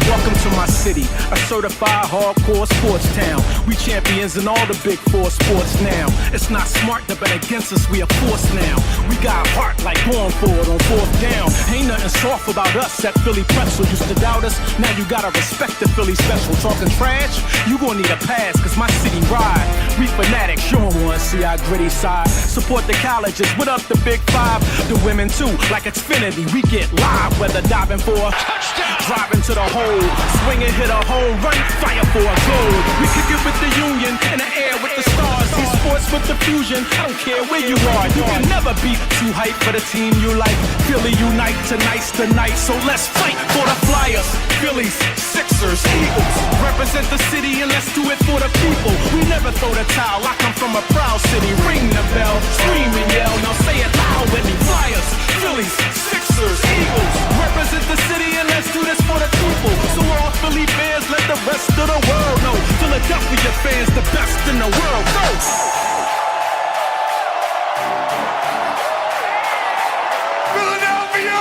Welcome to my city, a certified hardcore sports town. We champions in all the big four sports now. It's not smart to bet against us, we are forced now. We got heart like going for it on fourth down. Ain't nothing soft about us at Philly Pretzel. Used to doubt us, now you gotta respect the Philly special. Talking trash, you gon' need a pass, cause my city ride. We fanatics, you don't wanna see our gritty side. Support the colleges, what up the big five? The women too, like Xfinity, we get live. Whether diving for a touchdown, driving to the hole, swing and hit a home run, fire for a goal. We kick it with the Union, in the air with the stars. See sports with the fusion, I don't care where you are. You can never be too hype for the team you like. Philly unite, tonight's the night, so let's fight for the Flyers. Phillies, Sixers, Eagles, represent the city and let's do it for the people. We never throw the towel, I come from a proud city. Ring the bell, scream and yell, now say it loud with me. Flyers, Phillies, Sixers, Eagles, represent the city and let's do this for the people. So all Philly fans, let the rest of the world know Philadelphia fans, the best in the world. Go! Philadelphia!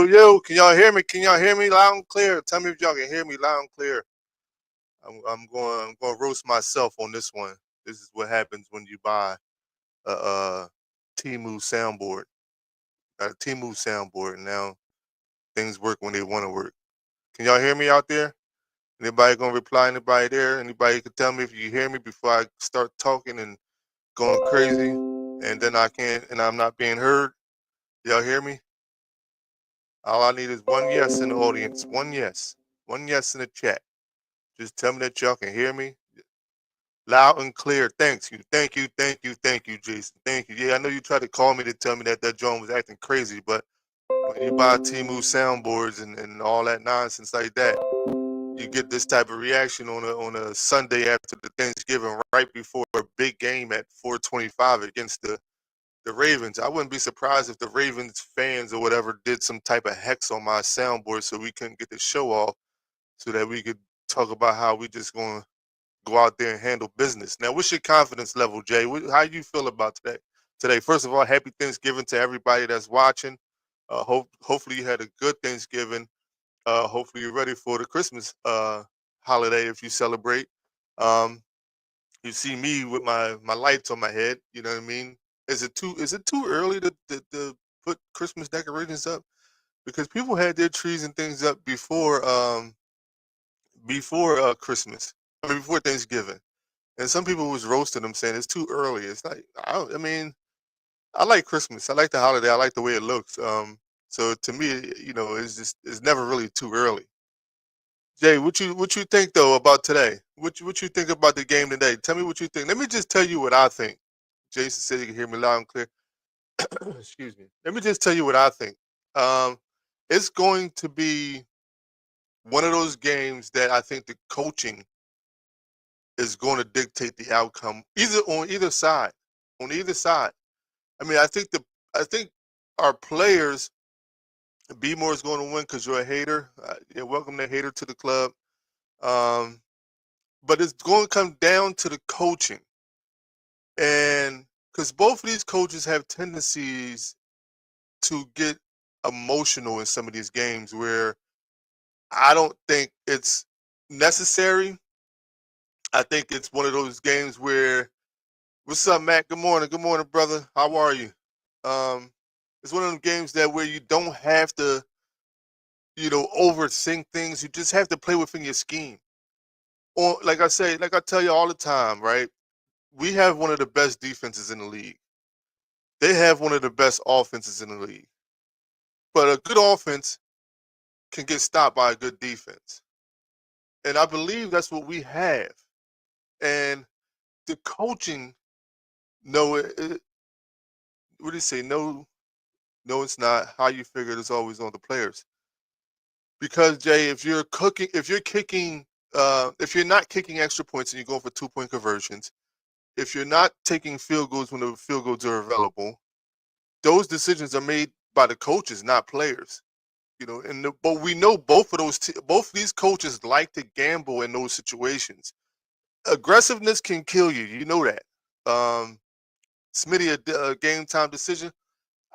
Yo, can y'all hear me? Can y'all hear me loud and clear? Tell me if y'all can hear me loud and clear. I'm going to roast myself on this one. This is what happens when you buy a Temu soundboard. Got a Temu soundboard, and now things work when they want to work. Can y'all hear me out there? Anybody gonna reply? Anybody there? Anybody can tell me if you hear me before I start talking and going crazy, and then I can't, and I'm not being heard. Y'all hear me? All I need is one yes in the audience. One yes in the chat. Just tell me that y'all can hear me loud and clear. Thank you, Jason. Thank you. Yeah, I know you tried to call me to tell me that John was acting crazy, but when you buy Temu soundboards and all that nonsense like that, you get this type of reaction on a Sunday after the Thanksgiving, right before a big game at 4:25 against the Ravens. I wouldn't be surprised if the Ravens fans or whatever did some type of hex on my soundboard so we couldn't get the show off, so that we could talk about how we just going to go out there and handle business. Now, what's your confidence level, Jay? How you feel about today? First of all, happy Thanksgiving to everybody that's watching. Hopefully you had a good Thanksgiving. Hopefully you're ready for the Christmas holiday if you celebrate. You see me with my lights on my head. You know what I mean? Is it too early to put Christmas decorations up? Because people had their trees and things up before Christmas. I mean, before Thanksgiving. And some people was roasting them, saying it's too early. It's like I mean, I like Christmas. I like the holiday. I like the way it looks. So to me, it's never really too early. Jay, what you think though about today? What you think about the game today? Tell me what you think. Let me just tell you what I think. Jason said you can hear me loud and clear. Excuse me. Let me just tell you what I think. It's going to be one of those games that I think the coaching is going to dictate the outcome, on either side. On either side. I mean, I think our players, B More is going to win because you're a hater. Welcome the hater to the club. But it's going to come down to the coaching, and because both of these coaches have tendencies to get emotional in some of these games where I don't think it's necessary. I think it's one of those games where, what's up, Matt? Good morning, brother. How are you? It's one of them games where you don't have to, overthink things. You just have to play within your scheme. like I say, like I tell you all the time, right? We have one of the best defenses in the league. They have one of the best offenses in the league. But a good offense can get stopped by a good defense. And I believe that's what we have. And the coaching, no, what do you say? No, no, it's not. How you figure it is always on the players. Because Jay, if you're not kicking extra points and you're going for 2-point conversions, if you're not taking field goals when the field goals are available, those decisions are made by the coaches, not players. But we know both of these coaches like to gamble in those situations. Aggressiveness can kill you. You know that. Um, Smitty, a game time decision.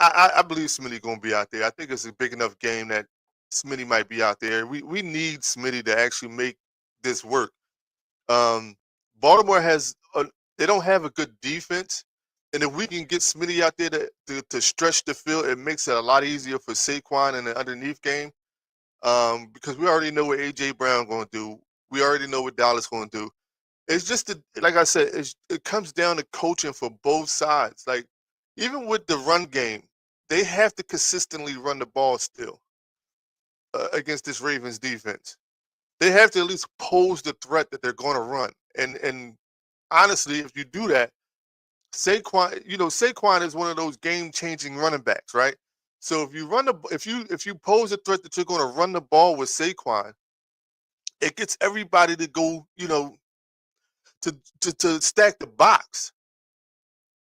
I believe Smitty gonna be out there. I think it's a big enough game that Smitty might be out there. We need Smitty to actually make this work. Um, Baltimore they don't have a good defense, and if we can get Smitty out there to stretch the field, it makes it a lot easier for Saquon in the underneath game. Because we already know what AJ Brown going to do. We already know what Dallas going to do. It's just like I said, it comes down to coaching for both sides. Like even with the run game, they have to consistently run the ball still against this Ravens defense. They have to at least pose the threat that they're going to run. And honestly, if you do that, Saquon is one of those game-changing running backs, right? So if you pose a threat that you're going to run the ball with Saquon, it gets everybody to go, to stack the box.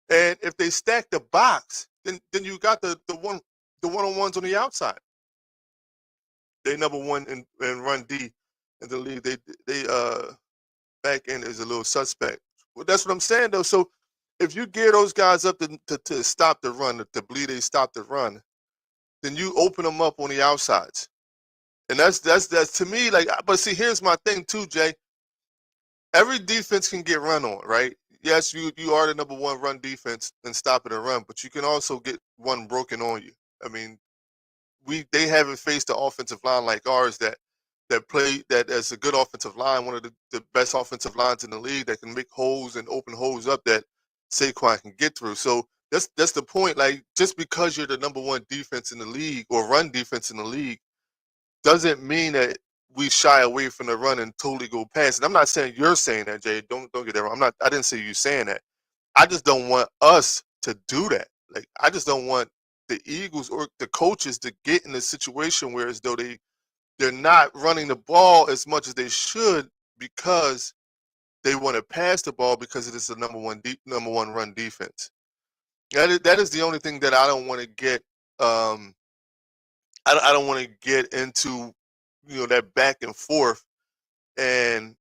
And if they stack the box, then you got the one-on-ones on the outside. They number one in run D in the league. They back end is a little suspect. Well, that's what I'm saying though. So if you gear those guys up to stop the run, to believe they stop the run, then you open them up on the outsides. And that's to me like. But see, here's my thing too, Jay. Every defense can get run on, right? Yes, you are the number one run defense and stopping a run, but you can also get one broken on you. I mean, they haven't faced the offensive line like ours that as a good offensive line, one of the best offensive lines in the league that can make holes and open holes up that Saquon can get through. So that's the point. Like just because you're the number one defense in the league or run defense in the league doesn't mean that we shy away from the run and totally go past. And I'm not saying you're saying that, Jay. Don't get that wrong. I didn't say you saying that. I just don't want us to do that. Like I just don't want the Eagles or the coaches to get in a situation where as though they're not running the ball as much as they should because they want to pass the ball because it is the number one run defense. That is the only thing that I don't want to get. I don't want to get into that back and forth and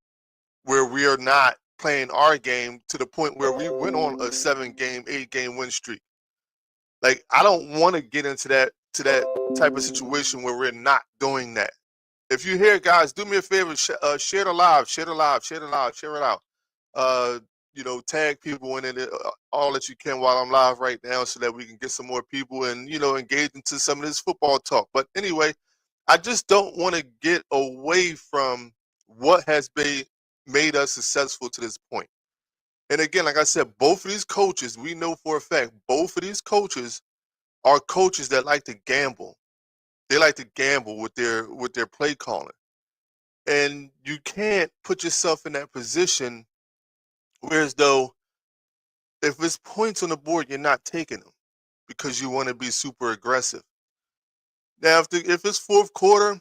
where we are not playing our game to the point where we went on a 7-game, 8-game win streak. Like I don't want to get into that type of situation where we're not doing that. If you hear guys, do me a favor, share it live, share it out. Tag people in it all that you can while I'm live right now so that we can get some more people and, engage into some of this football talk. But anyway, I just don't want to get away from what has made us successful to this point. And again, like I said, both of these coaches, we know for a fact, both of these coaches are coaches that like to gamble. They like to gamble with their play calling. And you can't put yourself in that position whereas though if it's points on the board, you're not taking them because you want to be super aggressive. Now, if it's fourth quarter,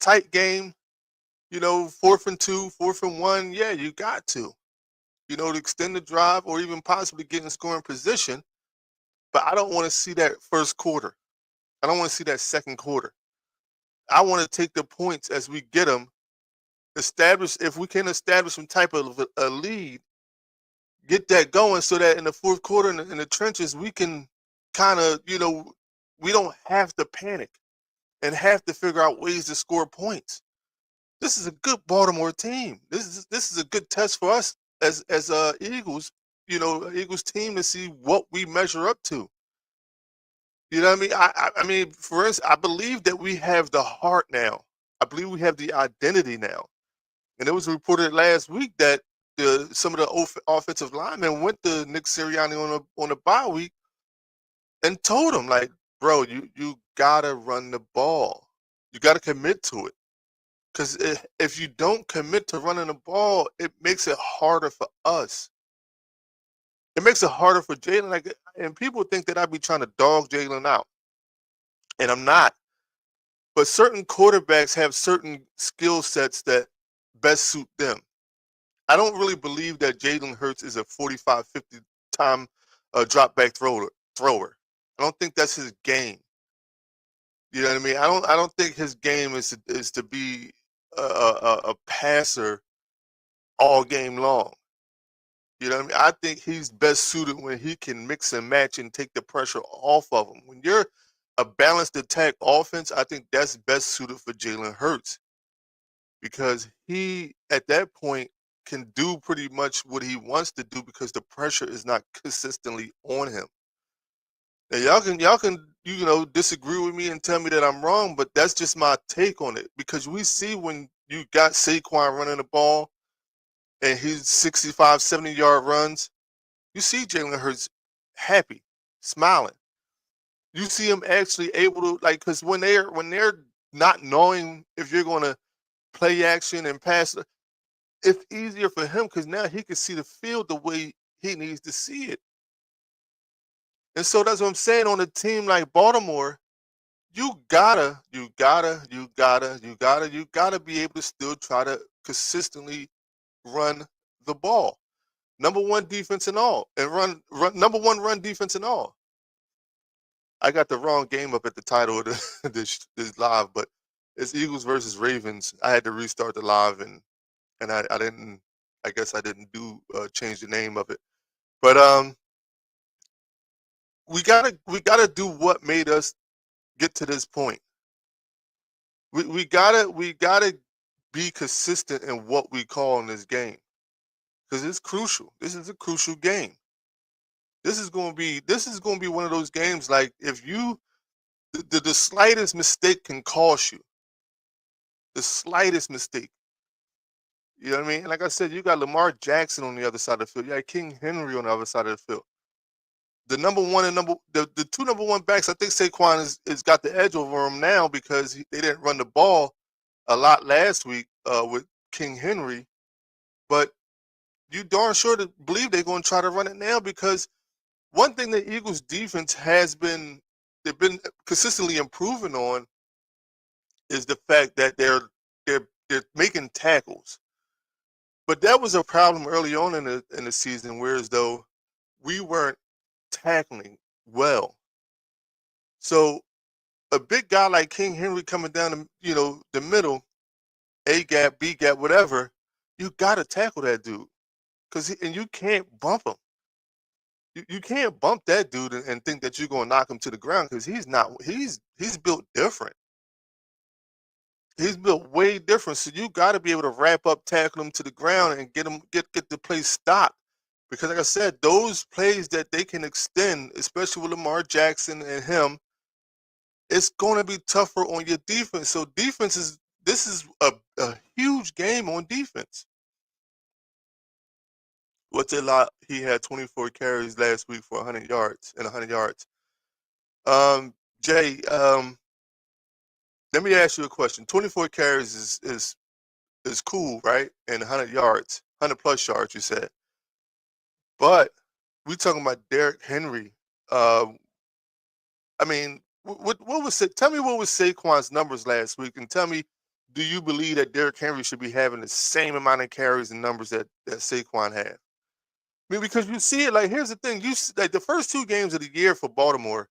tight game, 4th and 2, 4th and 1, yeah, you got to, to extend the drive or even possibly get in scoring position. But I don't want to see that first quarter. I don't want to see that second quarter. I want to take the points as we get them, if we can establish some type of a lead, get that going so that in the fourth quarter in the trenches, we can kind of, we don't have to panic and have to figure out ways to score points. This is a good Baltimore team. This is a good test for us as Eagles, Eagles team to see what we measure up to. You know what I mean? I mean, for instance, I believe that we have the heart now. I believe we have the identity now. And it was reported last week that some of the offensive linemen went to Nick Sirianni on a bye week and told him, like, bro, you gotta run the ball. You gotta commit to it. Because if you don't commit to running the ball, it makes it harder for us. It makes it harder for Jalen. Like, and people think that I be trying to dog Jalen out, and I'm not. But certain quarterbacks have certain skill sets that best suit them. I don't really believe that Jalen Hurts is a 45, 50 time drop back thrower. I don't think that's his game. You know what I mean? I don't think his game is to be a passer all game long. You know what I mean? I think he's best suited when he can mix and match and take the pressure off of him. When you're a balanced attack offense, I think that's best suited for Jalen Hurts because he, at that point, can do pretty much what he wants to do because the pressure is not consistently on him. Now y'all can disagree with me and tell me that I'm wrong, but that's just my take on it because we see when you got Saquon running the ball and he's 65, 70-yard runs, you see Jalen Hurts happy, smiling. You see him actually able to because when they're not knowing if you're going to play action and pass, it's easier for him because now he can see the field the way he needs to see it. And so that's what I'm saying on a team like Baltimore, you gotta be able to still try to consistently run the ball. Number one defense and all, and run number one run defense and all. I got the wrong game up at the title of this live, but it's Eagles versus Ravens. I had to restart the live and I didn't. I guess I didn't do change the name of it, but we gotta do what made us get to this point. We gotta be consistent in what we call in this game because it's crucial. This is a crucial game. This is gonna be one of those games like if you the slightest mistake can cost you. The slightest mistake. You know what I mean? Like I said, you got Lamar Jackson on the other side of the field. You got King Henry on the other side of the field. The the two number one backs, I think Saquon is got the edge over him now because they didn't run the ball a lot last week with King Henry. But you darn sure to believe they're going to try to run it now because one thing the Eagles defense they've been consistently improving on is the fact that they're making tackles. But that was a problem early on in the season, whereas though we weren't tackling well. So a big guy like King Henry coming down the middle, A gap, B gap, whatever, you gotta tackle that dude. And you can't bump him. You can't bump that dude and think that you're gonna knock him to the ground because he's built different. He's built way different. So you gotta be able to wrap up, tackle him to the ground and get the play stopped. Because like I said, those plays that they can extend, especially with Lamar Jackson and him, it's going to be tougher on your defense. So this is a huge game on defense. What's a lot? He had 24 carries last week for 100 yards and 100 yards. Jay, let me ask you a question. 24 carries is cool, right? And 100 yards, 100 plus yards, you said. But we talking about Derrick Henry. I mean, what was it? Tell me what was Saquon's numbers last week, and tell me, do you believe that Derrick Henry should be having the same amount of carries and numbers that Saquon had? I mean, because you see it. Like, here's the thing: like the first two games of the year for Baltimore,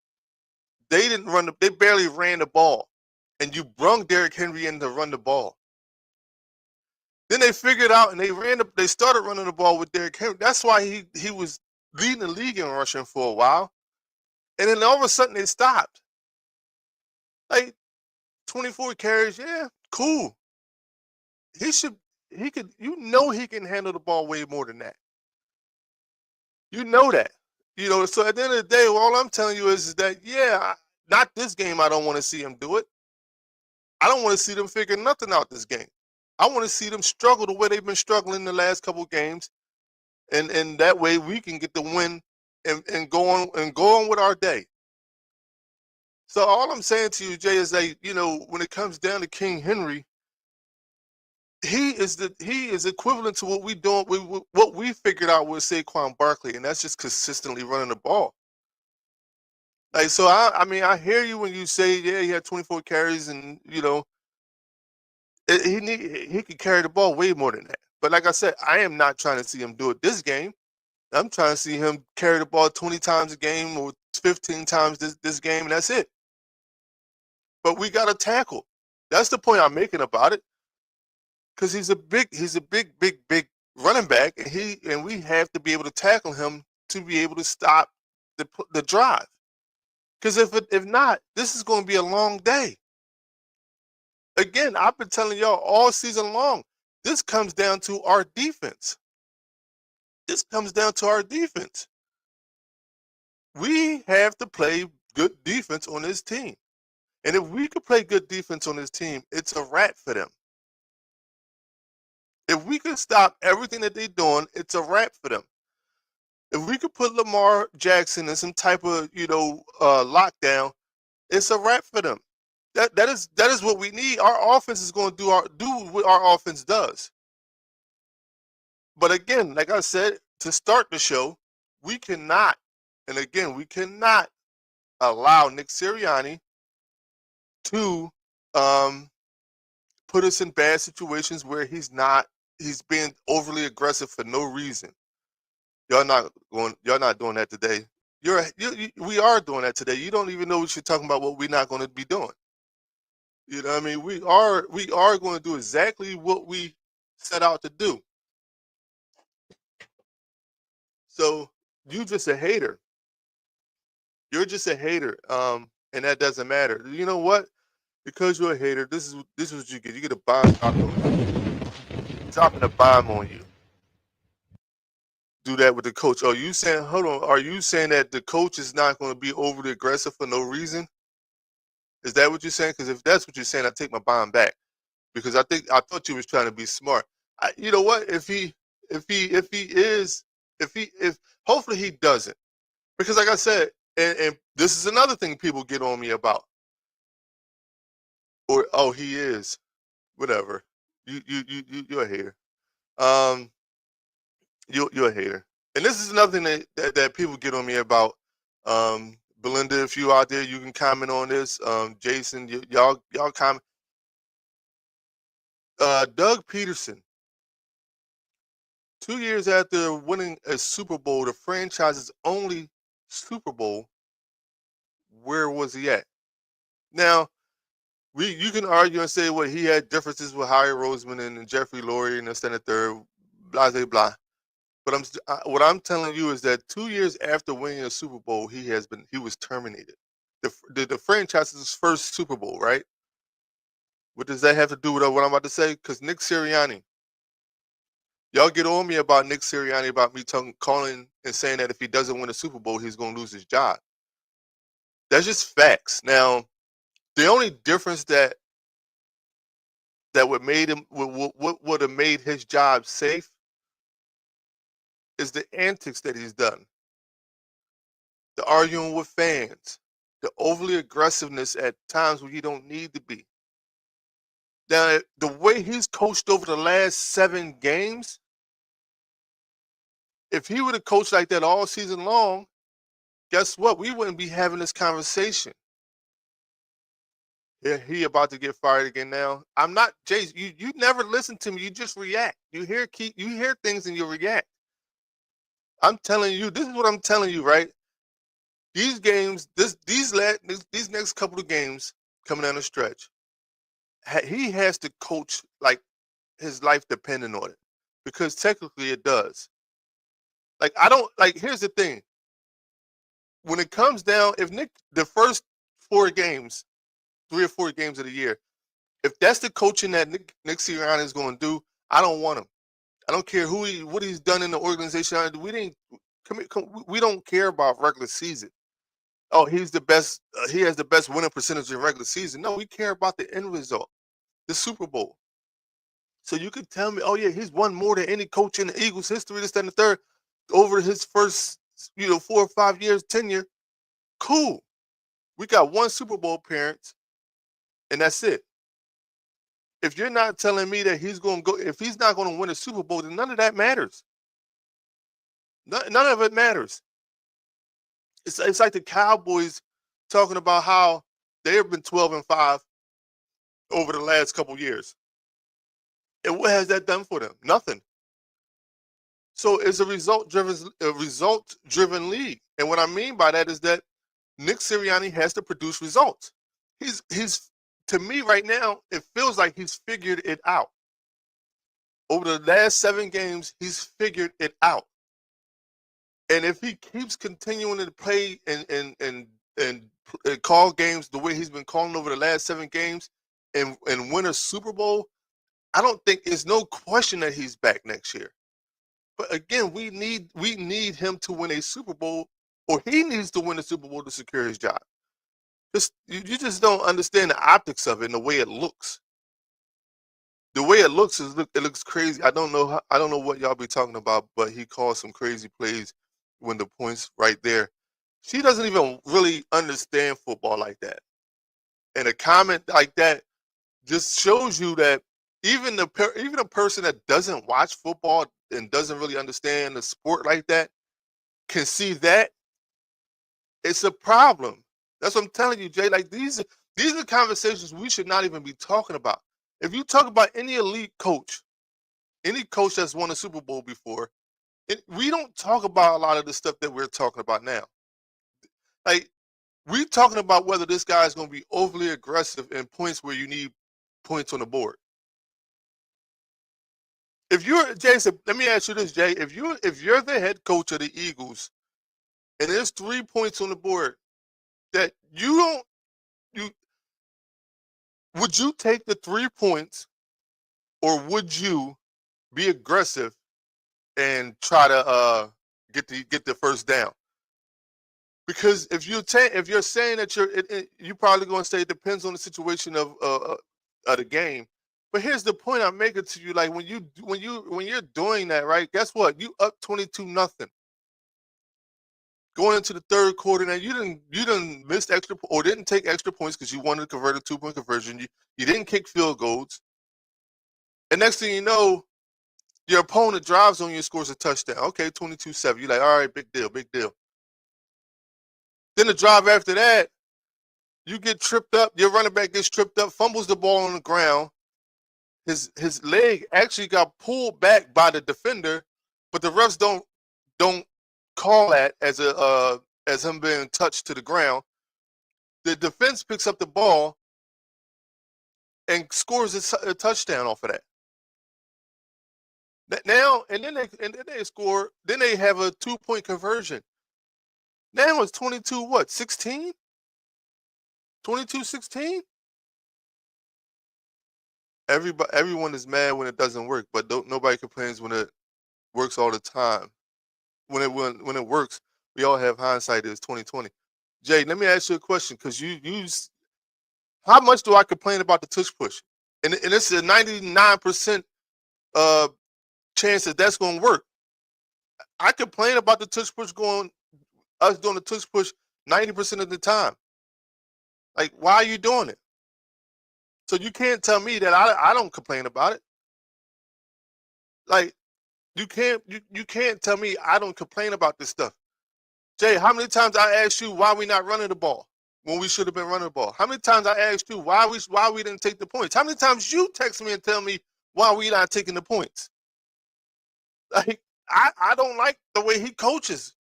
they barely ran the ball, and you brung Derrick Henry in to run the ball. Then they figured out and they started running the ball with Derrick Henry. That's why he was leading the league in rushing for a while. And then all of a sudden they stopped. Like 24 carries, yeah, cool. He can handle the ball way more than that. You know that. So at the end of the day, all I'm telling you is that, not this game I don't want to see him do it. I don't want to see them figure nothing out this game. I want to see them struggle the way they've been struggling the last couple of games, and that way we can get the win and go on with our day. So all I'm saying to you, Jay, is that when it comes down to King Henry, he is equivalent to what we doing what we figured out with Saquon Barkley, and that's just consistently running the ball. Like, so I mean, I hear you when you say, yeah, he had 24 carries, and he could carry the ball way more than that. But like I said, I am not trying to see him do it this game. I'm trying to see him carry the ball 20 times a game or 15 times this game, and that's it. But we got to tackle. That's the point I'm making about it. Because he's a big running back, and we have to be able to tackle him to be able to stop the drive. Because if not, this is going to be a long day. Again, I've been telling y'all all season long, this comes down to our defense. This comes down to our defense. We have to play good defense on this team. And if we could play good defense on this team, it's a wrap for them. If we could stop everything that they're doing, it's a wrap for them. If we could put Lamar Jackson in some type of lockdown, it's a wrap for them. That is what we need. Our offense is going to do what our offense does. But again, like I said, to start the show, we cannot allow Nick Sirianni to put us in bad situations where he's being overly aggressive for no reason. Y'all not doing that today. We are doing that today. You don't even know what you're talking about, what we're not going to be doing. You know what I mean? We are going to do exactly what we set out to do. So you just a hater. You're just a hater. And that doesn't matter. You know what? Because you're a hater, this is what you get. You get a bomb dropping a bomb on you. Do that with the coach. Hold on. Are you saying that the coach is not going to be overly aggressive for no reason? Is that what you're saying? Because if that's what you're saying, I take my bomb back. Because I thought you was trying to be smart. You know what? If hopefully he doesn't. Because like I said, and this is another thing people get on me about. Or he is. Whatever. You're a hater. You're a hater. And this is another thing that people get on me about. Belinda, if you out there, you can comment on this. Jason, y'all comment. Doug Peterson, 2 years after winning a Super Bowl, the franchise's only Super Bowl, where was he at? Now, you can argue and say, well, he had differences with Howie Roseman and Jeffrey Lurie and this and the third, blah, blah, blah. But what I'm telling you is that 2 years after winning a Super Bowl, he was terminated. The franchise's first Super Bowl, right? What does that have to do with what I'm about to say? Because Nick Sirianni, y'all get on me about Nick Sirianni, about me calling and saying that if he doesn't win a Super Bowl, he's going to lose his job. That's just facts. Now, the only difference that would have made his job safe is the antics that he's done. The arguing with fans, the overly aggressiveness at times when you don't need to be. Now, the way he's coached over the last 7 games, if he would have coached like that all season long, guess what? We wouldn't be having this conversation. Yeah, he about to get fired again now. I'm not, Jay. You never listen to me. You just react. You hear things and you react. I'm telling you, this is what I'm telling you, right? These games, these next couple of games coming down the stretch, he has to coach like his life depending on it, because technically it does. Here's the thing. When it comes down, if Nick, the first 4 games, 3 or 4 games of the year, if that's the coaching that Nick Sirianni is going to do, I don't want him. I don't care what he's done in the organization. We don't care about regular season. Oh, he's the best. He has the best winning percentage in regular season. No, we care about the end result, the Super Bowl. So you could tell me, oh yeah, he's won more than any coach in the Eagles history, this, that, and the third, over his first, 4 or 5 years tenure. Cool. We got one Super Bowl appearance, and that's it. If you're not telling me that he's going to go, if he's not going to win a Super Bowl, then none of that matters. None of it matters. It's like the Cowboys talking about how they have been 12-5 over the last couple years. And what has that done for them? Nothing. So it's a result-driven league. And what I mean by that is that Nick Sirianni has to produce results. He's to me right now, it feels like he's figured it out. Over the last 7 games, he's figured it out. And if he keeps continuing to play and call games the way he's been calling over the last 7 games and win a Super Bowl, I don't think there's no question that he's back next year. But again, we need him to win a Super Bowl, or he needs to win a Super Bowl to secure his job. You just don't understand the optics of it and the way it looks. The way it looks it looks crazy. I don't know what y'all be talking about, but he calls some crazy plays when the point's right there. She doesn't even really understand football like that. And a comment like that just shows you that even a person that doesn't watch football and doesn't really understand the sport like that can see that it's a problem. That's what I'm telling you, Jay. Like these are conversations we should not even be talking about. If you talk about any elite coach, any coach that's won a Super Bowl before, we don't talk about a lot of the stuff that we're talking about now. Like we're talking about whether this guy is going to be overly aggressive in points where you need points on the board. If you're Jason, let me ask you this, Jay. If you're the head coach of the Eagles, and there's 3 points on the board that would you take the 3 points, or would you be aggressive and try to get the first down? Because if you're saying that you're probably going to say it depends on the situation of the game. But here's the point I'm making to you: like when you're doing that, right? Guess what? You up 22-0 going into the third quarter. Now you didn't miss extra or didn't take extra points because you wanted to convert a 2-point conversion. You didn't kick field goals, and next thing you know, your opponent drives on you and scores a touchdown. Okay, 22-7. You're like, all right, big deal, big deal. Then the drive after that, you get tripped up. Your running back gets tripped up, fumbles the ball on the ground. His leg actually got pulled back by the defender, but the refs don't call that as him being touched to the ground. The defense picks up the ball and scores a touchdown off of that. Now and then they score. Then they have a 2-point conversion. Now it's 22-16? 22-16? Everyone is mad when it doesn't work, but nobody complains when it works all the time. When it works, we all have hindsight. It's 2020. Jay, let me ask you a question, because how much do I complain about the tush push? And it's a 99% chance that that's going to work. I complain about the tush push us doing the tush push 90% of the time. Like, why are you doing it? So you can't tell me that I don't complain about it. Like, you can't tell me I don't complain about this stuff. Jay, how many times I asked you why we not running the ball when we should have been running the ball? How many times I asked you why we didn't take the points? How many times you text me and tell me why we not taking the points? Like, I don't like the way he coaches.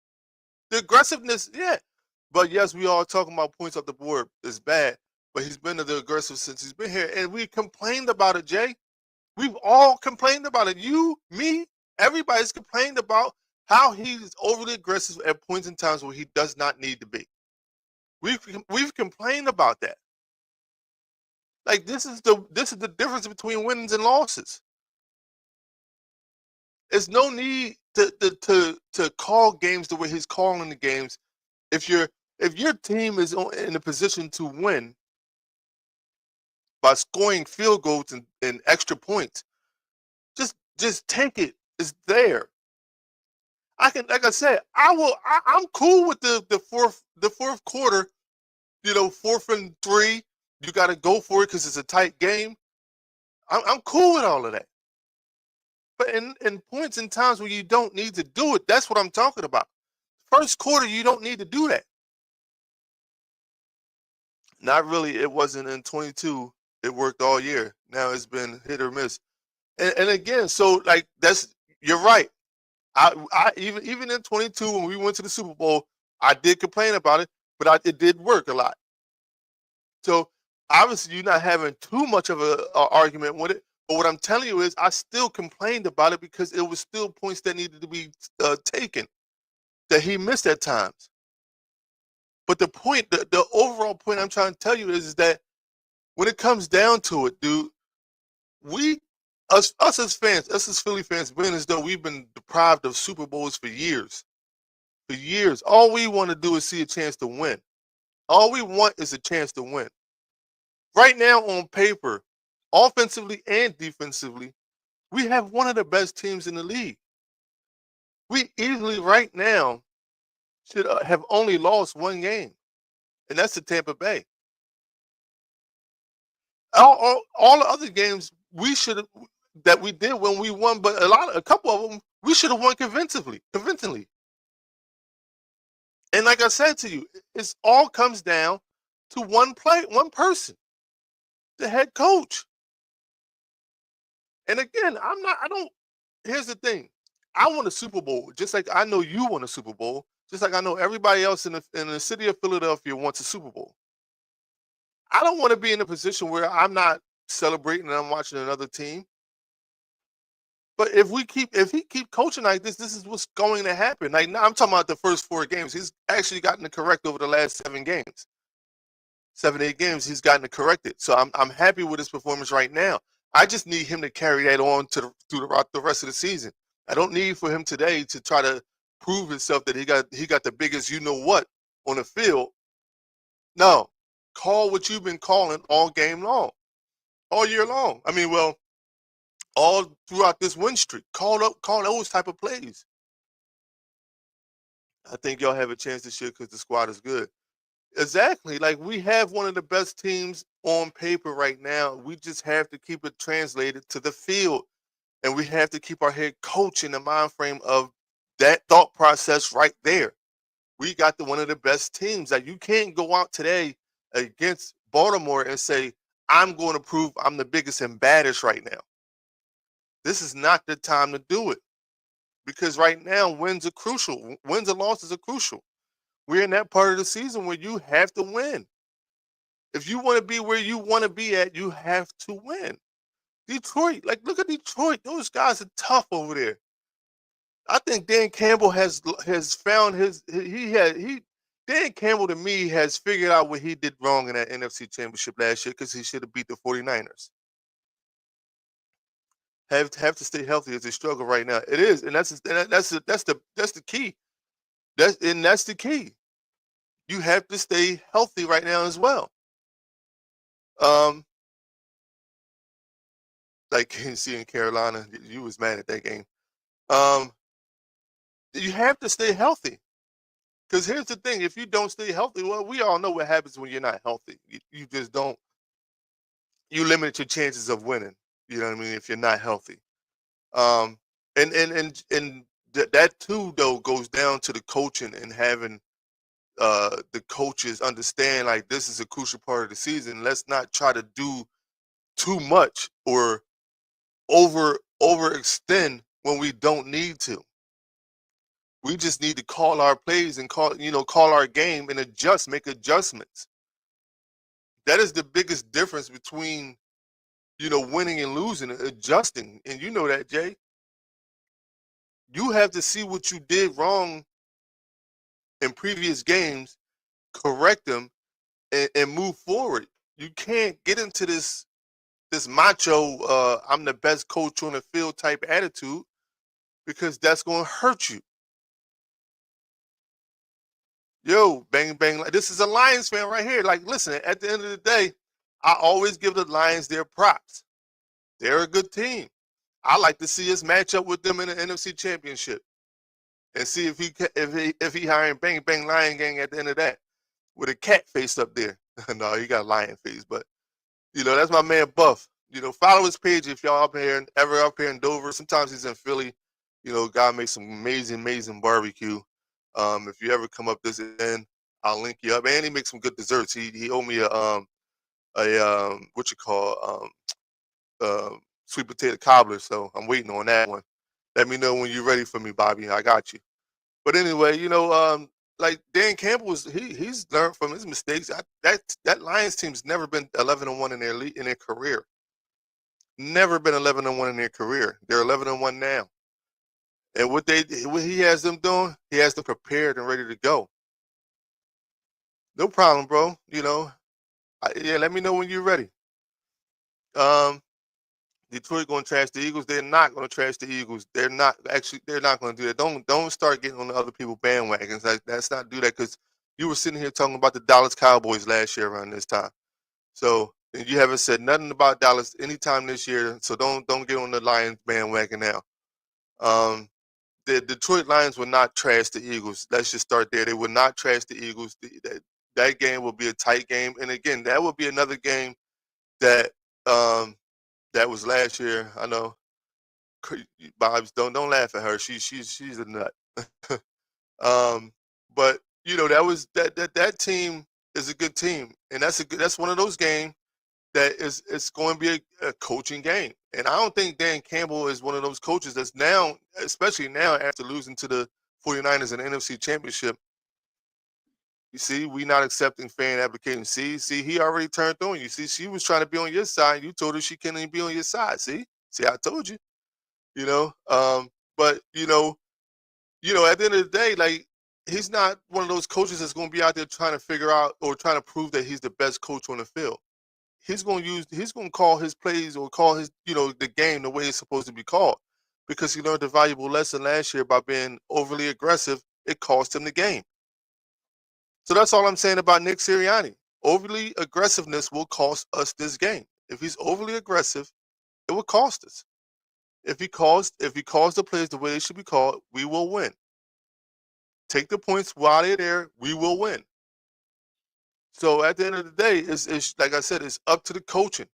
The aggressiveness, yeah. But yes, we all talking about points off the board is bad. But he's been the aggressive since he's been here. And we complained about it, Jay. We've all complained about it. You, me, everybody's complained about how he's overly aggressive at points in times where he does not need to be. We've complained about that. Like, this is the difference between wins and losses. There's no need to call games the way he's calling the games. If your team is in a position to win by scoring field goals and extra points, Just take it. It's there. I can, like I said, I will. I'm cool with the fourth quarter. 4th and 3. You got to go for it because it's a tight game. I'm cool with all of that. But in points and times where you don't need to do it, that's what I'm talking about. First quarter, you don't need to do that. Not really. It wasn't in 22. It worked all year. Now it's been hit or miss. And again, so like you're right. I even in 22 when we went to the Super Bowl, I did complain about it, but it did work a lot. So obviously you're not having too much of a argument with it. But what I'm telling you is I still complained about it because it was still points that needed to be taken that he missed at times. But the overall point I'm trying to tell you is that when it comes down to it, dude, we us as fans, us as Philly fans, been as though we've been deprived of Super Bowls for years. For years. All we want to do is see a chance to win. All we want is a chance to win. Right now on paper, offensively and defensively, we have one of the best teams in the league. We easily right now should have only lost one game, and that's the Tampa Bay. All the other games we should have that we did when we won, but a couple of them we should have won convincingly. And like I said to you, it all comes down to one person, the head coach. And again, I don't. Here's the thing: I want a Super Bowl, just like I know you want a Super Bowl, just like I know everybody else in the city of Philadelphia wants a Super Bowl. I don't want to be in a position where I'm not celebrating and I'm watching another team. But if he keep coaching like this is what's going to happen. Like now, I'm talking about the first 4 games. He's actually gotten it correct over the last 7 games, 7, 8 games. He's gotten it corrected. So I'm happy with his performance right now. I just need him to carry that on through the rest of the season. I don't need for him today to try to prove himself that he got the biggest you know what on the field. No, call what you've been calling all game long, all year long. I mean, well, all throughout this win streak. Call those type of plays. I think y'all have a chance this year because the squad is good. Exactly. Like we have one of the best teams on paper right now. We just have to keep it translated to the field. And we have to keep our head coach in the mind frame of that thought process right there. We got one of the best teams. Like you can't go out today against Baltimore and say, I'm going to prove I'm the biggest and baddest right now. This is not the time to do it. Because right now, wins are crucial. Wins and losses are crucial. We're in that part of the season where you have to win. If you want to be where you want to be at, you have to win. Detroit, like look at Detroit. Those guys are tough over there. I think Dan Campbell has found Dan Campbell to me has figured out what he did wrong in that NFC Championship last year because he should have beat the 49ers. Have to stay healthy as they struggle right now. It is, and that's the key. That's the key. You have to stay healthy right now as well. Um, like KC in Carolina, you was mad at that game. You have to stay healthy. Because here's the thing: if you don't stay healthy, well, we all know what happens when you're not healthy. You just don't. You limit your chances of winning. You know what I mean? If you're not healthy. Um, and that too though goes down to the coaching and having the coaches understand like this is a crucial part of the season. Let's not try to do too much or overextend when we don't need to. We just need to call our plays and call our game and make adjustments. That is the biggest difference between winning and losing, adjusting. And you know that, Jay. You have to see what you did wrong in previous games, correct them, and move forward. You can't get into this macho, I'm the best coach on the field type attitude because that's going to hurt you. Yo, bang, bang. This is a Lions fan right here. Like, listen, at the end of the day, I always give the Lions their props. They're a good team. I like to see us match up with them in the NFC Championship and see if he hiring Bang Bang Lion Gang at the end of that with a cat face up there. No, he got a lion face, but that's my man Buff. Follow his page if y'all ever up here in Dover. Sometimes he's in Philly. Guy makes some amazing barbecue. If you ever come up this end, I'll link you up. And he makes some good desserts. He owed me a what you call sweet potato cobbler. So I'm waiting on that one. Let me know when you're ready for me, Bobby. I got you. But anyway, like Dan Campbell he's learned from his mistakes. That Lions team's never been 11-1 in their career. Never been 11-1 in their career. They're 11-1 now. And what he has them doing, he has them prepared and ready to go. No problem, bro. Let me know when you're ready. Detroit going to trash the Eagles. They're not going to trash the Eagles. They're not going to do that. Don't start getting on the other people bandwagons. Let's not do that, because you were sitting here talking about the Dallas Cowboys last year around this time. So and you haven't said nothing about Dallas anytime this year. So don't get on the Lions bandwagon now. The Detroit Lions will not trash the Eagles. Let's just start there. They will not trash the Eagles. That game will be a tight game. And again, that will be another game that that was last year. I know, Bob's don't laugh at her. She's a nut. But that team is a good team, and that's one of those games that it's going to be a coaching game. And I don't think Dan Campbell is one of those coaches that's now, especially now after losing to the 49ers in the NFC Championship. You see, we not accepting fan applications. See, he already turned on you. See, she was trying to be on your side. You told her she can't even be on your side. See, I told you. But at the end of the day, like, he's not one of those coaches that's going to be out there trying to figure out or trying to prove that he's the best coach on the field. He's going to call his plays or call his, the game the way it's supposed to be called, because he learned a valuable lesson last year by being overly aggressive. It cost him the game. So that's all I'm saying about Nick Sirianni. Overly aggressiveness will cost us this game. If he's overly aggressive, it will cost us. If he calls the plays the way they should be called, we will win. Take the points while they're there, we will win. So at the end of the day, it's like I said, it's up to the coaching.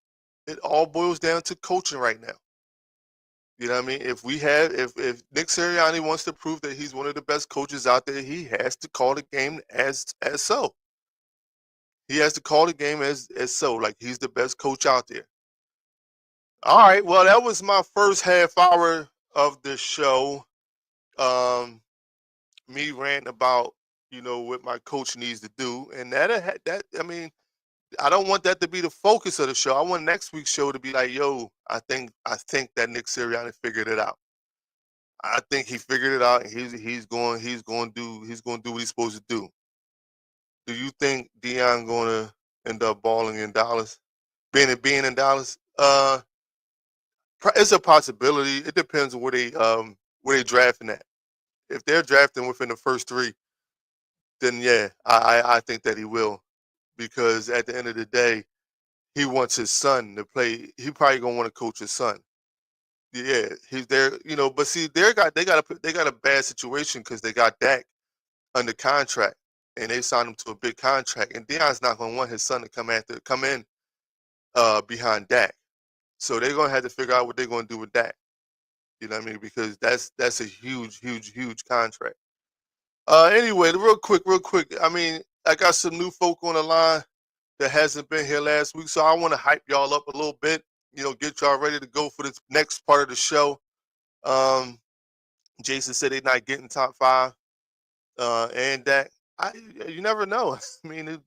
It all boils down to coaching right now. You know what I mean? If Nick Sirianni wants to prove that he's one of the best coaches out there, he has to call the game as so. He has to call the game as so, like he's the best coach out there. All right, well, that was my first half hour of the show. Me ranting about what my coach needs to do, and that I mean, I don't want that to be the focus of the show. I want next week's show to be like, yo, I think that Nick Sirianni figured it out. I think he figured it out, and he's going to do what he's supposed to do. Do you think Deion going to end up balling in Dallas, being in Dallas? It's a possibility. It depends on where they drafting at. If they're drafting within the first three, then yeah, I think that he will, because at the end of the day, he wants his son to play. He probably gonna want to coach his son. Yeah, he's there, But see, they got a bad situation because they got Dak under contract, and they signed him to a big contract, and Deion's not gonna want his son to come in behind Dak. So they're gonna have to figure out what they're gonna do with Dak. You know what I mean? Because that's a huge contract. Anyway, real quick. I mean, I got some new folk on the line that hasn't been here last week, so I want to hype y'all up a little bit. Get y'all ready to go for this next part of the show. Jason said they're not getting top 5, and that you never know. I mean,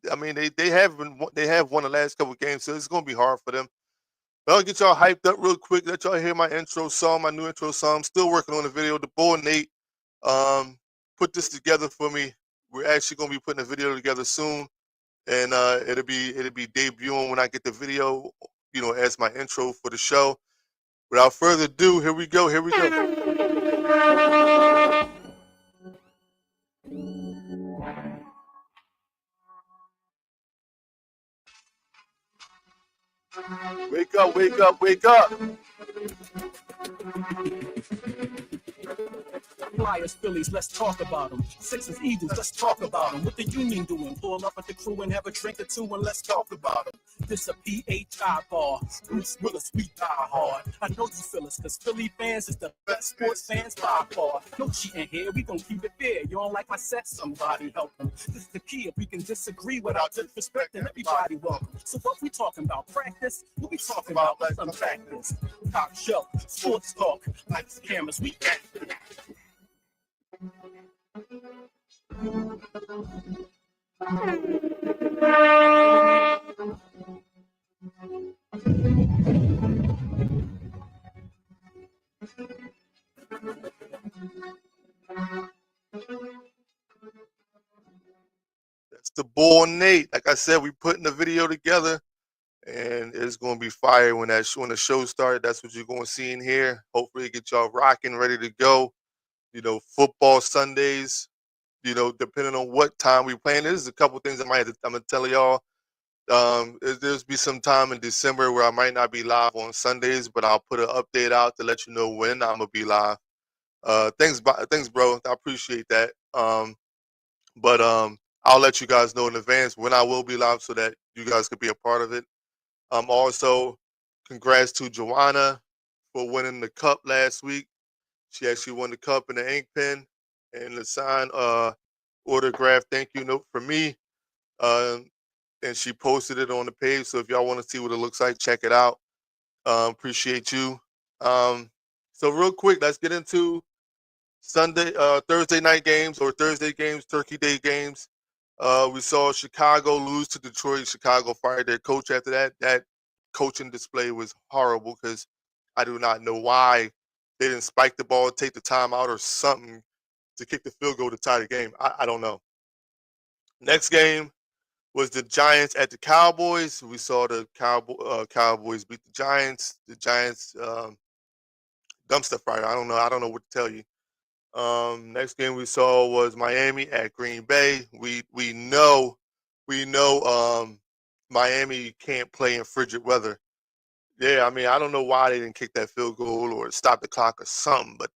they have won the last couple of games, so it's gonna be hard for them. But I'll get y'all hyped up real quick. Let y'all hear my intro song, my new intro song. I'm still working on the video. The boy Nate put this together for me. We're actually gonna be putting a video together soon, and it'll be debuting when I get the video, as my intro for the show. Without further ado, here we go. Wake up. Flyers, Phillies, let's talk about them. Sixers, Eagles, let's talk about them. What the Union doing? Pull up at the crew and have a drink or two and let's talk about them. This a PHI bar. Bruce Willis, we die hard. I know you feel us, cause Philly fans is the best sports fans by far. No cheating here, we gon' keep it fair. You don't like my set, somebody help them. This is the key, if we can disagree without disrespecting everybody welcome. So what we talking about? Practice? What we talking about? Let's unpack this. Top shelf, sports talk, lights, cameras, we active. That's the Bull Nate. Like I said, we putting the video together, and it's gonna be fire when the show started. That's what you're gonna see in here. Hopefully, get y'all rocking, ready to go. Football Sundays. Depending on what time we playing. There's a couple things I'm gonna tell y'all. There's be some time in December where I might not be live on Sundays, but I'll put an update out to let you know when I'm gonna be live. Thanks, bro. I appreciate that. But I'll let you guys know in advance when I will be live so that you guys could be a part of it. Also, congrats to Joanna for winning the cup last week. She actually won the cup in the ink pen and the signed autograph thank you note for me. And she posted it on the page. So if y'all want to see what it looks like, check it out. Appreciate you. So real quick, let's get into Thursday night games or Thursday games, Turkey Day games. We saw Chicago lose to Detroit. Chicago fired their coach after that. That coaching display was horrible because I do not know why they didn't spike the ball, take the timeout or something to kick the field goal to tie the game. I don't know. Next game was the Giants at the Cowboys. We saw the Cowboys beat the Giants. The Giants dumpster fire. I don't know what to tell you. Next game we saw was Miami at Green Bay. We know Miami can't play in frigid weather. Yeah, I mean, I don't know why they didn't kick that field goal or stop the clock or something, but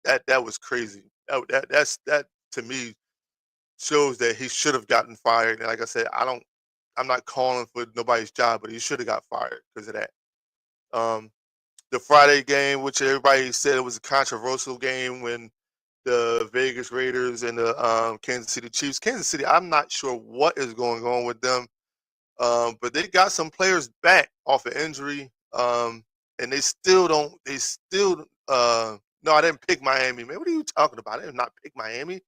that was crazy. That to me shows that he should have gotten fired. And like I said, I'm not calling for nobody's job, but he should have got fired because of that. The Friday game, which everybody said it was a controversial game when the Vegas Raiders and the Kansas City Chiefs. Kansas City, I'm not sure what is going on with them, but they got some players back off of injury, and they still don't. No, I didn't pick Miami, man. What are you talking about? I did not pick Miami.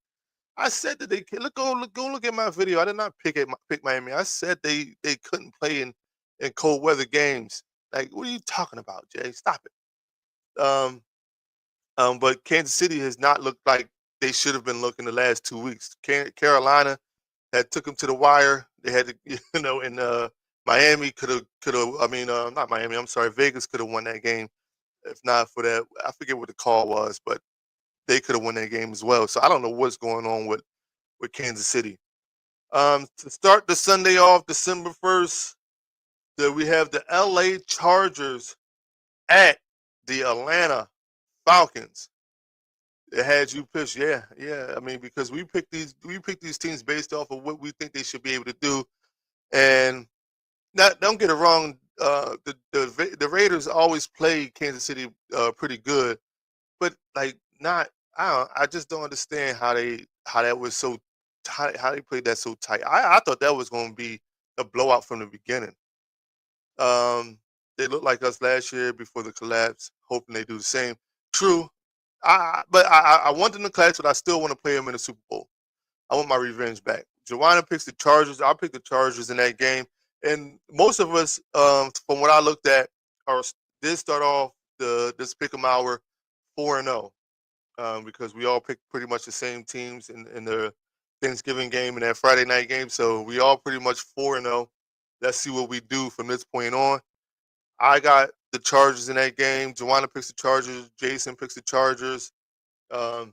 I said that they go look at my video. I did not pick Miami. I said they couldn't play in cold weather games. Like, what are you talking about, Jay? Stop it. But Kansas City has not looked like they should have been looking the last 2 weeks. Carolina had took them to the wire. They had to, and Miami could have. I mean, not Miami. I'm sorry, Vegas could have won that game if not for that. I forget what the call was, but they could have won that game as well. So I don't know what's going on with Kansas City. To start the Sunday off, December 1st, we have the LA Chargers at the Atlanta Falcons. It had you pitch, yeah. I mean, because we pick these teams based off of what we think they should be able to do, and don't get it wrong. The Raiders always play Kansas City pretty good, but like not. I just don't understand how that was so tight. How they played that so tight. I thought that was going to be a blowout from the beginning. They looked like us last year before the collapse. Hoping they do the same. True. But I want them to collapse, but I still want to play them in the Super Bowl. I want my revenge back. Joanna picks the Chargers. I'll pick the Chargers in that game. And most of us, from what I looked at, did start off this pick'em hour 4-0, because we all picked pretty much the same teams in the Thanksgiving game and that Friday night game. So we all pretty much 4-0. Let's see what we do from this point on. I got the Chargers in that game. Joanna picks the Chargers. Jason picks the Chargers. I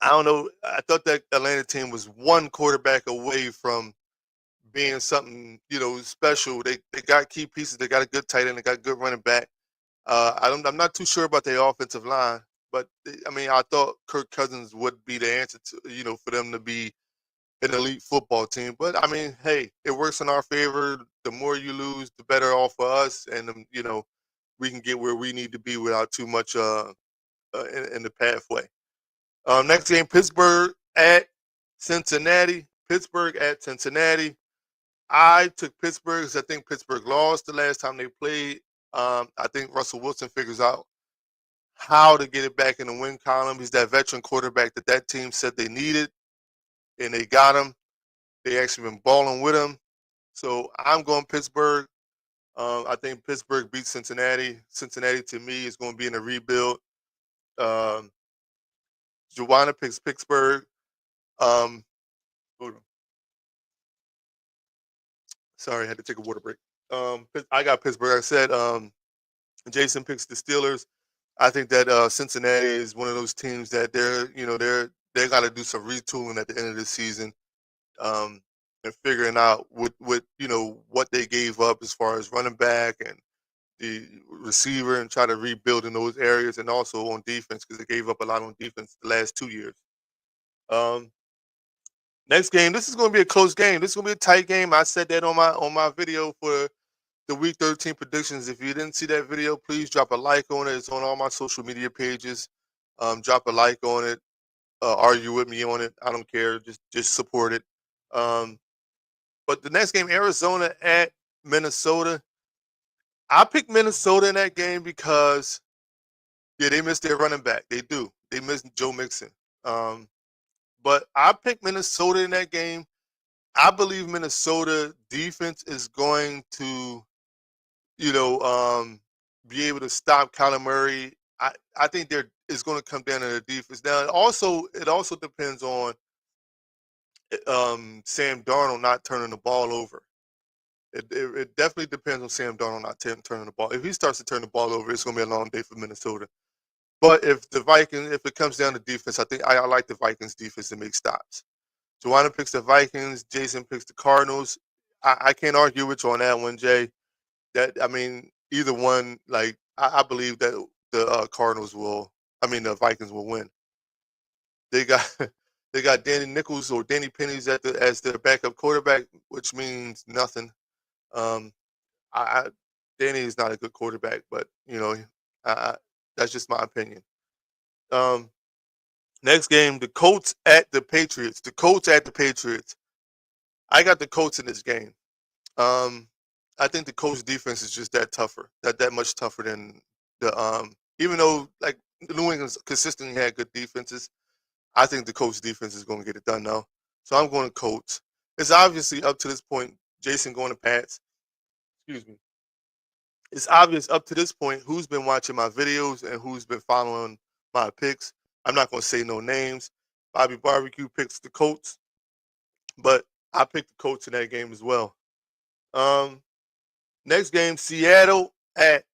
don't know. I thought that Atlanta team was one quarterback away from being something, special. They got key pieces. They got a good tight end. They got a good running back. I'm not too sure about their offensive line, but I mean, I thought Kirk Cousins would be the answer to, for them to be an elite football team. But I mean, hey, it works in our favor. The more you lose, the better off for us, and we can get where we need to be without too much in the pathway. Next game, Pittsburgh at Cincinnati. Pittsburgh at Cincinnati. I took Pittsburgh because I think Pittsburgh lost the last time they played. I think Russell Wilson figures out how to get it back in the win column. He's that veteran quarterback that team said they needed, and they got him. They actually been balling with him. So I'm going Pittsburgh. I think Pittsburgh beats Cincinnati. Cincinnati, to me, is going to be in a rebuild. Um, Joanna picks Pittsburgh. Um, hold on. Sorry, I had to take a water break. I got Pittsburgh. I said Jason picks the Steelers. I think that Cincinnati is one of those teams that they got to do some retooling at the end of the season, and figuring out what they gave up as far as running back and the receiver, and try to rebuild in those areas, and also on defense because they gave up a lot on defense the last 2 years. Um, Next game, this is going to be a close game. This is going to be a tight game. I said that on my video for the Week 13 predictions. If you didn't see that video, please drop a like on it. It's on all my social media pages. Drop a like on it. Argue with me on it. I don't care. Just support it. But the next game, Arizona at Minnesota. I picked Minnesota in that game because they missed their running back. They do. They missed Joe Mixon. But I picked Minnesota in that game. I believe Minnesota defense is going to, be able to stop Kyler Murray. I think it's going to come down to the defense. Now, it also depends on Sam Darnold not turning the ball over. It definitely depends on Sam Darnold not turning the ball. If he starts to turn the ball over, it's going to be a long day for Minnesota. But if it comes down to defense, I think I like the Vikings defense to make stops. Joanna picks the Vikings. Jason picks the Cardinals. I can't argue with you on that one, Jay. Either one. Like I believe that the Cardinals will. The Vikings will win. They got they got Danny Nichols or Danny Pennies as their backup quarterback, which means nothing. Um, Danny is not a good quarterback, but that's just my opinion. Next game, the Colts at the Patriots. The Colts at the Patriots. I got the Colts in this game. I think the Colts defense is just that much tougher than even though like New England's consistently had good defenses, I think the Colts defense is going to get it done now. So I'm going to Colts. It's obviously up to this point, Jason going to Pats. Excuse me. It's obvious up to this point who's been watching my videos and who's been following my picks. I'm not going to say no names. Bobby Barbecue picks the Colts, but I picked the Colts in that game as well. Next game, Seattle at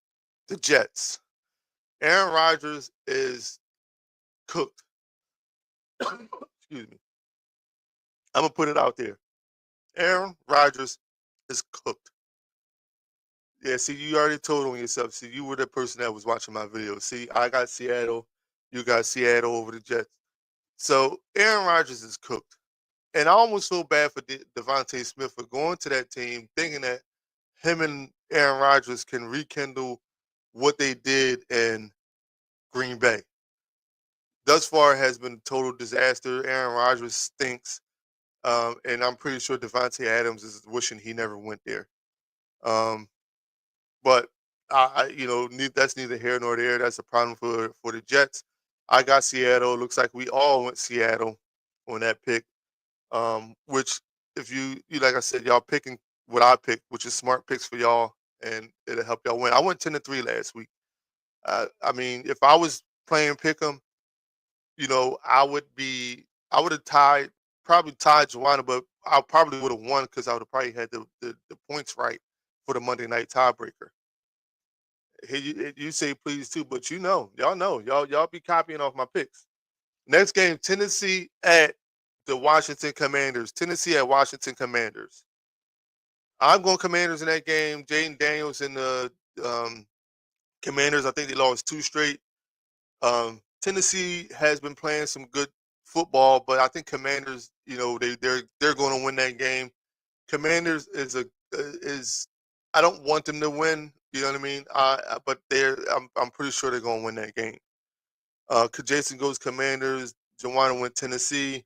the Jets. Aaron Rodgers is cooked. Excuse me. I'm going to put it out there. Aaron Rodgers is cooked. Yeah, see, you already told on yourself. See, you were the person that was watching my video. See, I got Seattle. You got Seattle over the Jets. So Aaron Rodgers is cooked. And I almost feel bad for Devontae Smith for going to that team thinking that him and Aaron Rodgers can rekindle what they did in Green Bay. Thus far, it has been a total disaster. Aaron Rodgers stinks. And I'm pretty sure Devontae Adams is wishing he never went there. But that's neither here nor there. That's a problem for the Jets. I got Seattle. Looks like we all went Seattle on that pick. Which if you like I said, y'all picking what I picked, which is smart picks for y'all, and it'll help y'all win. I went 10-3 last week. If I was playing pick 'em, I would have probably tied Joanna, but I probably would have won because I would have probably had the points right for the Monday night tiebreaker. Hey, you say please too, but y'all be copying off my picks. Next game, Tennessee at the Washington Commanders. Tennessee at Washington Commanders. I'm going Commanders in that game. Jaden Daniels and the Commanders, I think they lost 2 straight. Tennessee has been playing some good football, but I think Commanders, they're going to win that game. Commanders is I don't want them to win. You know what I mean? But I'm pretty sure they're going to win that game. Jason goes Commanders. Joanna went Tennessee,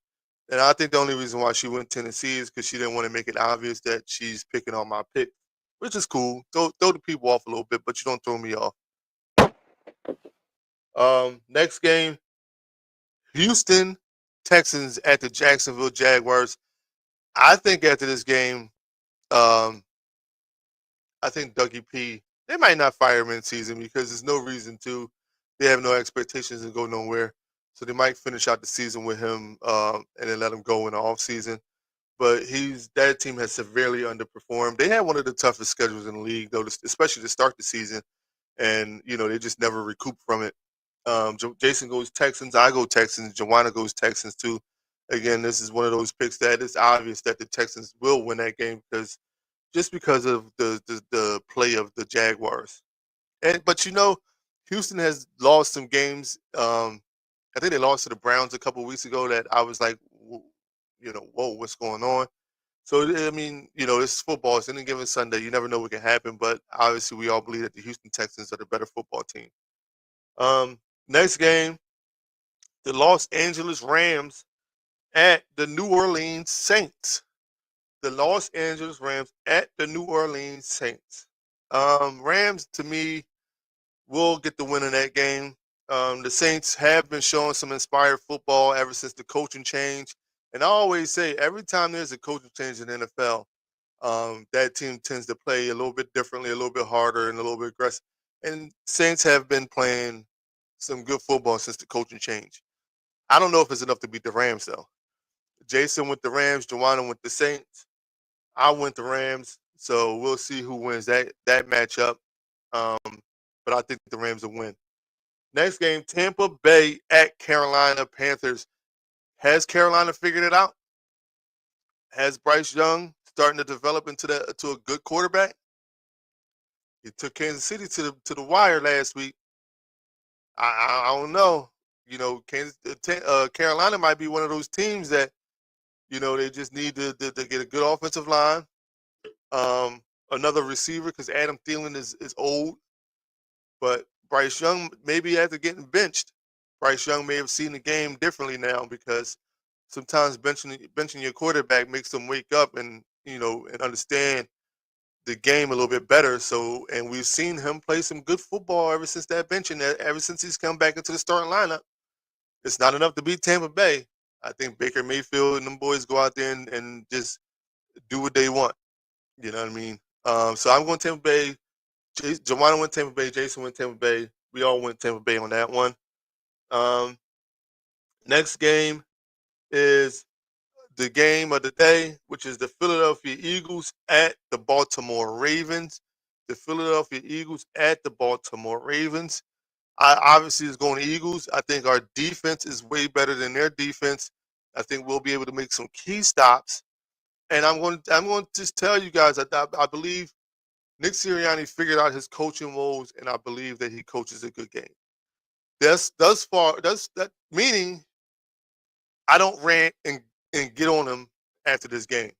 and I think the only reason why she went Tennessee is because she didn't want to make it obvious that she's picking on my pick, which is cool. Throw the people off a little bit, but you don't throw me off. Next game, Houston Texans at the Jacksonville Jaguars. I think after this game, um, I think Dougie P. They might not fire him in season because there's no reason to. They have no expectations to go nowhere, so they might finish out the season with him and then let him go in the off season. But that team has severely underperformed. They had one of the toughest schedules in the league, though, especially to start the season, and they just never recoup from it. Jason goes Texans. I go Texans. Joanna goes Texans too. Again, this is one of those picks that it's obvious that the Texans will win that game because of the play of the Jaguars. But Houston has lost some games. I think they lost to the Browns a couple of weeks ago that I was like, whoa, what's going on? So I mean, it's football. It's any given Sunday. You never know what can happen. But obviously, we all believe that the Houston Texans are the better football team. Next game, the Los Angeles Rams at the New Orleans Saints. The Los Angeles Rams at the New Orleans Saints. Rams, to me, will get the win in that game. The Saints have been showing some inspired football ever since the coaching change. And I always say, every time there's a coaching change in the NFL, that team tends to play a little bit differently, a little bit harder, and a little bit aggressive. And Saints have been playing some good football since the coaching change. I don't know if it's enough to beat the Rams, though. Jason with the Rams, Joanna with the Saints. I went the Rams, so we'll see who wins that matchup. But I think the Rams will win. Next game, Tampa Bay at Carolina Panthers. Has Carolina figured it out? Has Bryce Young starting to develop to a good quarterback? He took Kansas City to the wire last week. I don't know. Carolina might be one of those teams that they just need to get a good offensive line, another receiver because Adam Thielen is old. But Bryce Young, maybe after getting benched, Bryce Young may have seen the game differently now because sometimes benching your quarterback makes them wake up and understand the game a little bit better. So, and we've seen him play some good football ever since that benching, ever since he's come back into the starting lineup. It's not enough to beat Tampa Bay. I think Baker Mayfield and them boys go out there and just do what they want. You know what I mean? So I'm going Tampa Bay. Joanna went Tampa Bay. Jason went Tampa Bay. We all went Tampa Bay on that one. Next game is the game of the day, which is the Philadelphia Eagles at the Baltimore Ravens. The Philadelphia Eagles at the Baltimore Ravens. I obviously is going Eagles. I think our defense is way better than their defense. I think we'll be able to make some key stops. And I'm going to just tell you guys I believe Nick Sirianni figured out his coaching woes, and I believe that he coaches a good game. That meaning I don't rant and get on him after this game.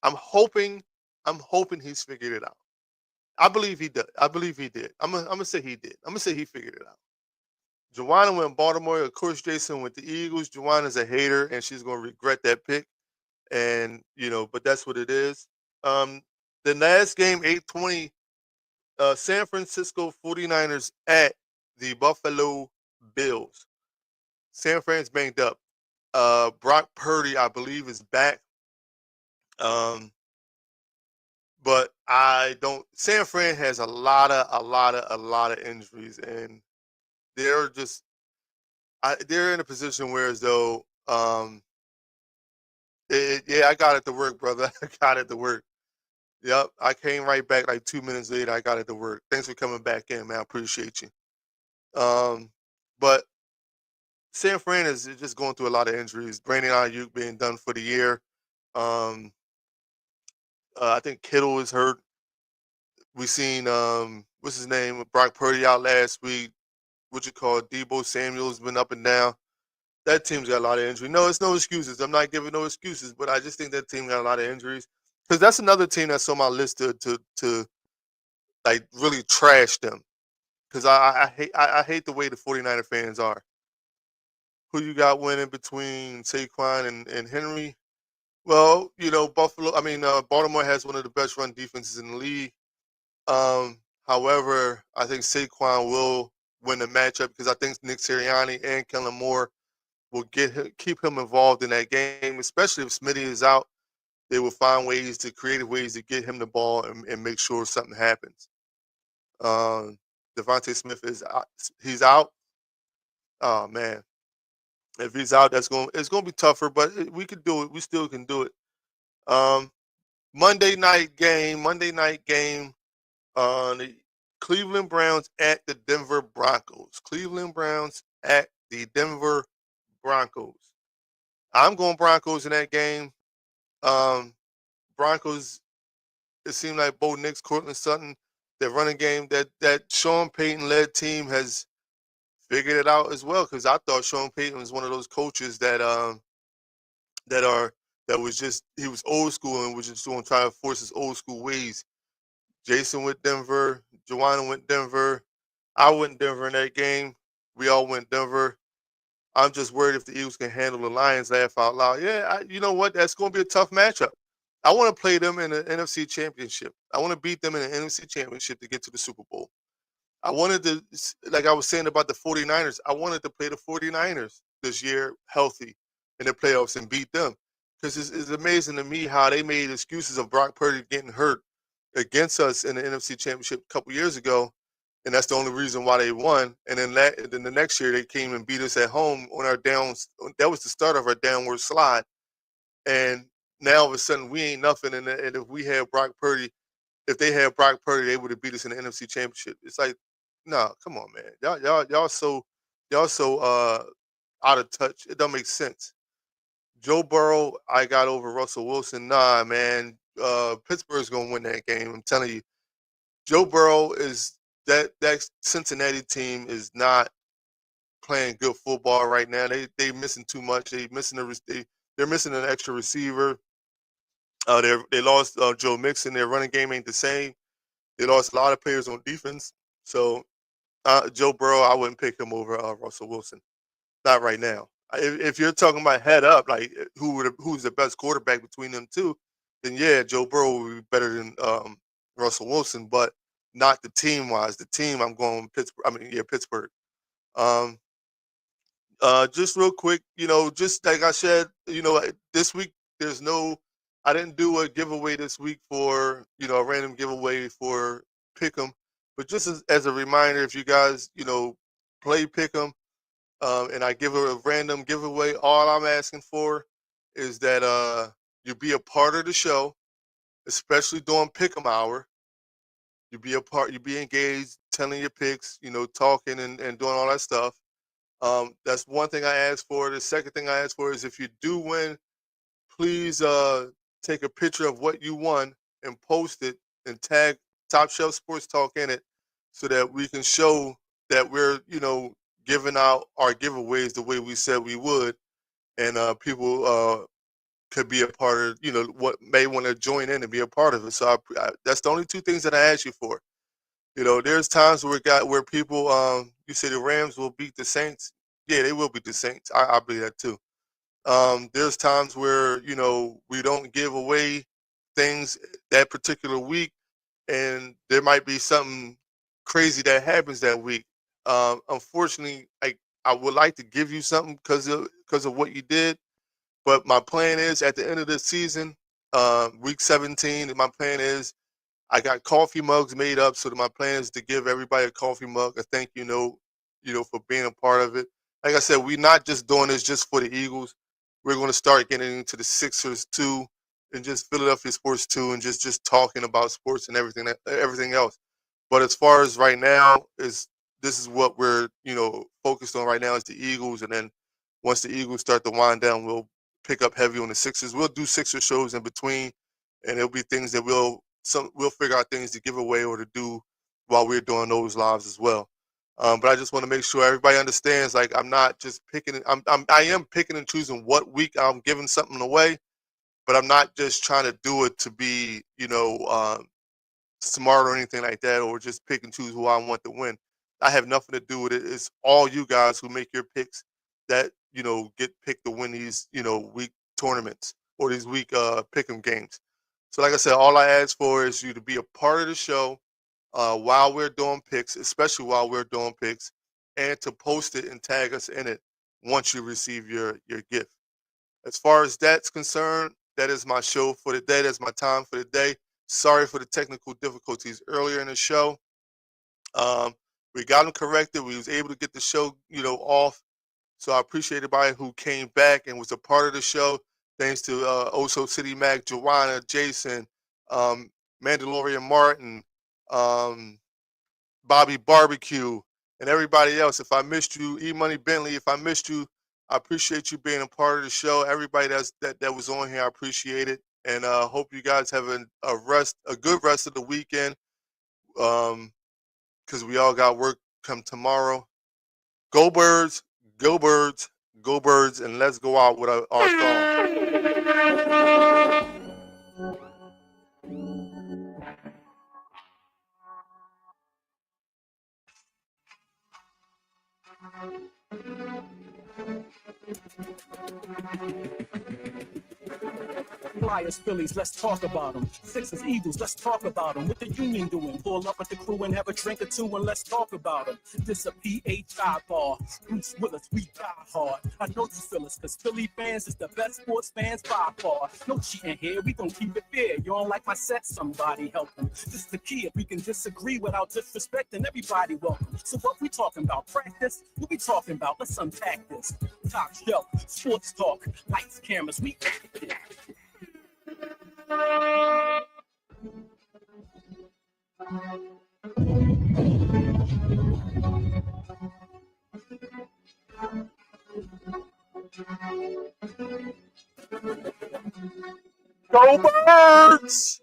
I'm hoping he's figured it out. I believe he did. I'm gonna say he did. I'm gonna say he figured it out. Joanna went Baltimore. Of course, Jason went the Eagles. Joanna's a hater, and she's gonna regret that pick. And but that's what it is. The last game, 8:20, San Francisco 49ers at the Buffalo Bills. San Fran's banged up. Brock Purdy, I believe, is back. But I don't. San Fran has a lot of injuries, and they're just. They're in a position where as though, yeah, I got it to work, brother. I got it to work. Yep, I came right back like 2 minutes later. I got it to work. Thanks for coming back in, man. I appreciate you. But San Fran is just going through a lot of injuries. Brandon Ayuk being done for the year. I think Kittle is hurt. We've seen what's his name? Brock Purdy out last week. What you call Debo Samuel's been up and down. That team's got a lot of injury. No, it's no excuses. I'm not giving no excuses, but I just think that team got a lot of injuries. Because that's another team that's on my list to like really trash them. Because I hate the way the 49er fans are. Who you got winning between Saquon and Henry? Well, Baltimore has one of the best run defenses in the league. However, I think Saquon will win the matchup because I think Nick Sirianni and Kellen Moore will keep him involved in that game, especially if Smitty is out. They will find creative ways to get him the ball and make sure something happens. Devontae Smith he's out. Oh man, if he's out, it's going to be tougher, but we could do it. We still can do it. Um, Monday night game. The Cleveland Browns at the Denver Broncos. Cleveland Browns at the Denver Broncos. I'm going Broncos in that game. Broncos, it seemed like Bo Nix, Cortland Sutton, their running game, that Sean Payton led team has figured it out as well. Because I thought Sean Payton was one of those coaches that are that was just he was old school and was just trying to force his old school ways. Jason went Denver, Joanna went Denver, I went Denver in that game. We all went Denver. I'm just worried if the Eagles can handle the Lions. Laugh out loud. Yeah, you know what? That's going to be a tough matchup. I want to play them in the NFC Championship. I want to beat them in the NFC Championship to get to the Super Bowl. I wanted to, like I was saying about the 49ers, I wanted to play the 49ers this year healthy in the playoffs and beat them. Because it's amazing to me how they made excuses of Brock Purdy getting hurt against us in the NFC Championship a couple years ago. And that's the only reason why they won. And then the next year they came and beat us at home on our downs. That was the start of our downward slide. And now all of a sudden we ain't nothing. And if we had Brock Purdy, if they had Brock Purdy, they would have beat us in the NFC Championship. It's like, no, come on, man. Y'all so out of touch. It don't make sense. Joe Burrow, I got over Russell Wilson. Nah, man. Pittsburgh's gonna win that game. I'm telling you. Joe Burrow is that Cincinnati team is not playing good football right now. They missing too much. They're missing an extra receiver. They lost Joe Mixon. Their running game ain't the same. They lost a lot of players on defense. So Joe Burrow, I wouldn't pick him over Russell Wilson. Not right now. If you're talking about head up, like who's the best quarterback between them two, then yeah, Joe Burrow would be better than Russell Wilson, but not the team wise. The team, I'm going Pittsburgh. Pittsburgh. Um, just real quick, just like I said, this week I didn't do a giveaway this week for a random giveaway for Pick'em, but just as a reminder, if you guys play Pick'em, and I give a random giveaway, all I'm asking for is that you be a part of the show, especially during Pick'em hour. You be engaged, telling your picks, talking and doing all that stuff. That's one thing I ask for. The second thing I ask for is if you do win, please take a picture of what you won and post it and tag Top Shelf Sports Talk in it so that we can show that we're, giving out our giveaways the way we said we would. And people could be a part of, what may want to join in and be a part of it. So that's the only two things that I ask you for. There's times where people, you say the Rams will beat the Saints. Yeah, they will beat the Saints. I believe that too. There's times where, we don't give away things that particular week, and there might be something crazy that happens that week. Unfortunately, I would like to give you something because of what you did, but my plan is at the end of the season, week 17, my plan is I got coffee mugs made up, so that my plan is to give everybody a coffee mug, a thank you note, for being a part of it. Like I said, we're not just doing this just for the Eagles. We're going to start getting into the Sixers too, and just Philadelphia sports too, and just talking about sports and everything else. But as far as right now, this is what we're focused on right now is the Eagles, and then once the Eagles start to wind down, we'll pick up heavy on the Sixers. We'll do Sixer shows in between, and it'll be things that we'll figure out things to give away or to do while we're doing those lives as well. But I just want to make sure everybody understands. Like, I'm not just picking. I am picking and choosing what week I'm giving something away, but I'm not just trying to do it to be, smart or anything like that, or just pick and choose who I want to win. I have nothing to do with it. It's all you guys who make your picks that get picked to win these week tournaments or these week pick'em games. So like I said, all I ask for is you to be a part of the show while we're doing picks, especially while we're doing picks, and to post it and tag us in it once you receive your gift. As far as that's concerned, that is my show for the day. That's my time for the day. Sorry for the technical difficulties earlier in the show. We got them corrected. We was able to get the show, off. So I appreciate everybody who came back and was a part of the show. Thanks to Oso City Mac, Joanna, Jason, Mandalorian Martin, um, Bobby Barbecue, and everybody else. If I missed you, E Money Bentley, if I missed you, I appreciate you being a part of the show. Everybody that was on here, I appreciate it, and hope you guys have a good rest of the weekend. Because we all got work come tomorrow. Go Birds, go Birds, go Birds, and let's go out with our song. Flyers, Phillies, let's talk about them. Sixers, Eagles, let's talk about them. What the Union doing? Pull up with the crew and have a drink or two and let's talk about them. This a PHI bar. Bruce Willis, we die hard. I know you feel us, cause Philly fans is the best sports fans by far. No cheating here, we gon' keep it fair. You don't like my set, somebody help them. This the key, if we can disagree without disrespecting, everybody welcome. So what we talking about? Practice? What we talking about? Let's unpack this. Top shelf, sports talk, lights, cameras, we active. Go Birds!